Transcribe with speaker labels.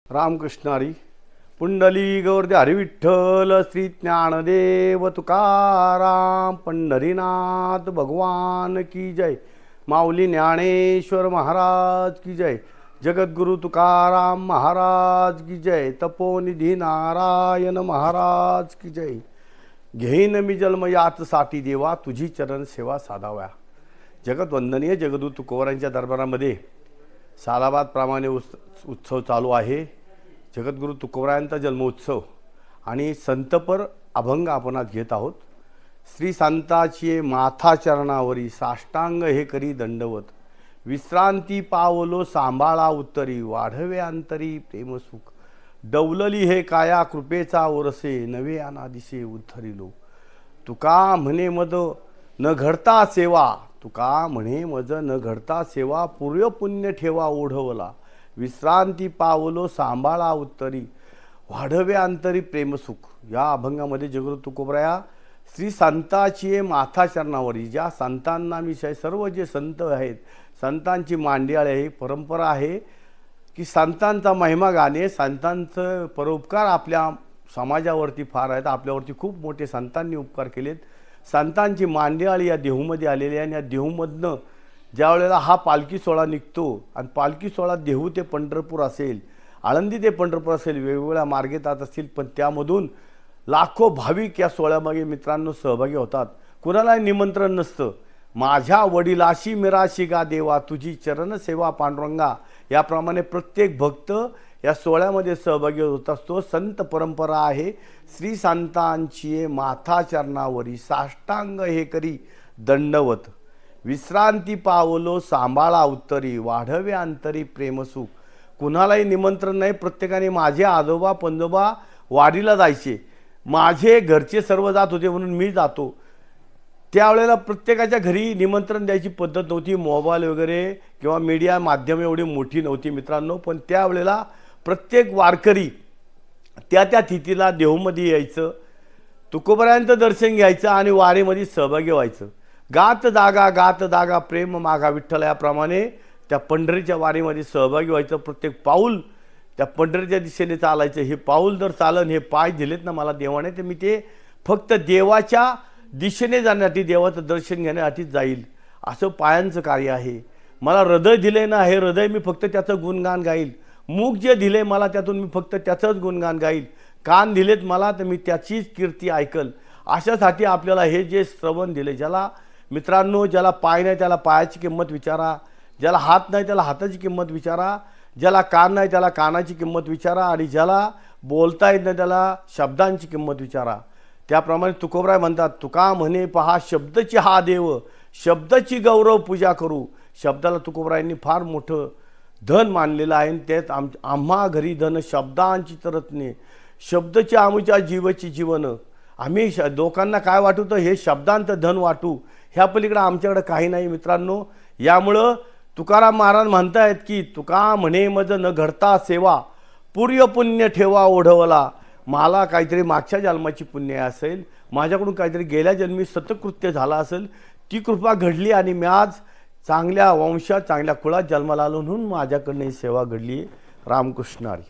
Speaker 1: रामकृष्ण हरी. पुंडली गौरदे हरी विठ्ठल श्री ज्ञानदेव तुकाराम पंढरीनाथ भगवान की जय. माऊली ज्ञानेश्वर महाराज की जय. जगद्गुरु तुकाराम महाराज की जय. तपोनिधी नारायण महाराज की जय. घेईन मी जन्म याचसाठी देवा तुझी चरण सेवा साधाव्या. जगतवंदनीय जगद्गुरु तुकोबारायांच्या दरबारामध्ये सालाबाद प्रमाणे उत्सव चालू आहे. जगद्गुरु तुकोबारायांचा जन्मोत्सव आणि संतपर अभंग आपण आज घेत आहोत. श्री संताची माथा चरणावरी साष्टांग हे करी दंडवत. विश्रांती पावलो सांभाळा उत्तरी वाढवे अंतरी प्रेमसुख. डवलली हे काया कृपेचा ओरसे नवे अनादिसे उद्धरिलो. तुका म्हणे मद न घडता सेवा. तुका म्हणे मज न घडता सेवा पूर्व पुण्य ठेवा ओढवला. विश्रांती पावलो सांभाळा उत्तरी वाढवे अंतरी प्रेमसुख. या अभंगामध्ये जगद्गुरु तुकोबाराया श्री संताची माथा चरणावरी ज्या संतांना मी सर्व जे संत आहेत संतांची मांडियाळ आहे परंपरा आहे की संतांचा महिमा गाणे संतांचं परोपकार आपल्या समाजावरती फार आहेत. आपल्यावरती खूप मोठे संतांनी उपकार केलेत. संतांची मांडियाळी या देहूमध्ये आलेली आहे आणि या देहूमधनं ज्या वेळेला हा पालखी सोहळा निघतो आणि पालखी सोहळा देहू ते पंढरपूर असेल आळंदी ते पंढरपूर असेल वेगवेगळ्या मार्गे जात असतील पण त्यामधून लाखो भाविक या सोहळ्यामागे मित्रांनो सहभागी होतात. कुणालाही निमंत्रण नसतं. माझ्या वडिलाशी मिराशी गा देवा तुझी चरण सेवा पांडुरंगा याप्रमाणे प्रत्येक भक्त या सोहळ्यामध्ये सहभागी होत असतो. संत परंपरा आहे. श्री संतांची माथा चरणावरी साष्टांग हे करी दंडवत. विश्रांती पावलो सांभाळा उत्तरी वाढवे अंतरी प्रेमसुख. कुणालाही निमंत्रण नाही. प्रत्येकाने माझे आजोबा पंजोबा वाडीला जायचे. माझे घरचे सर्व जात होते म्हणून मी जातो. त्यावेळेला प्रत्येकाच्या घरी निमंत्रण द्यायची पद्धत नव्हती. मोबाईल वगैरे किंवा मीडिया माध्यम एवढी मोठी नव्हती मित्रांनो. पण त्यावेळेला प्रत्येक वारकरी त्या तिथीला देहूमध्ये यायचं तुकोबारायांचं दर्शन घ्यायचं आणि वारीमध्ये सहभागी व्हायचं. गात जागा प्रेम मागा विठ्ठल याप्रमाणे त्या पंढरीच्या वारीमध्ये सहभागी व्हायचं. प्रत्येक पाऊल त्या पंढरीच्या दिशेने चालायचं. हे पाऊल जर चालन हे पाय दिलेत ना मला देवाने तर मी ते फक्त देवाच्या दिशेने जाण्यासाठी देवाचं दर्शन घेण्यासाठी जाईल असं पायांचं कार्य आहे. मला हृदय दिले ना हे हृदय मी फक्त त्याचं गुणगान गाईल. मुख जे दिले मला त्यातून मी फक्त त्याचंच गुणगान गाईल. कान दिलेत मला तर मी त्याचीच कीर्ती ऐकल. अशासाठी आपल्याला हे जे श्रवण दिले ज्याला मित्रांनो ज्याला पाय नाही त्याला पायाची किंमत विचारा. ज्याला हात नाही त्याला हाताची किंमत विचारा. ज्याला कान नाही त्याला कानाची किंमत विचारा. आणि ज्याला बोलता येत नाही त्याला शब्दांची किंमत विचारा. त्याप्रमाणे तुकोबाराय म्हणतात तुका म्हणे पहा शब्दची हा देव शब्दाची गौरव पूजा करू. शब्दाला तुकोबारायांनी फार मोठं धन मानलेलं आहे. त्यात आम्हा घरी धन शब्दांची तरतने शब्दची आमच्या जीवाची जीवन. आम्ही लोकांना काय वाटतं हे शब्दांचं धन वाटू. ह्या पलीकडे आमच्याकडे काही नाही मित्रांनो. यामुळं तुकाराम महाराज म्हणतायत की तुका म्हणे मज न घडता सेवा पूर्व पुण्य ठेवा ओढवला. मला काहीतरी मागच्या जन्माची पुण्य असेल माझ्याकडून काहीतरी गेल्या जन्मी सतकृत्य झाला असेल ती कृपा घडली आणि मी आज चांगल्या वंशात चांगल्या कुळात जन्माला आलो म्हणून माझ्याकडनं ही सेवा घडली. रामकृष्ण हरी.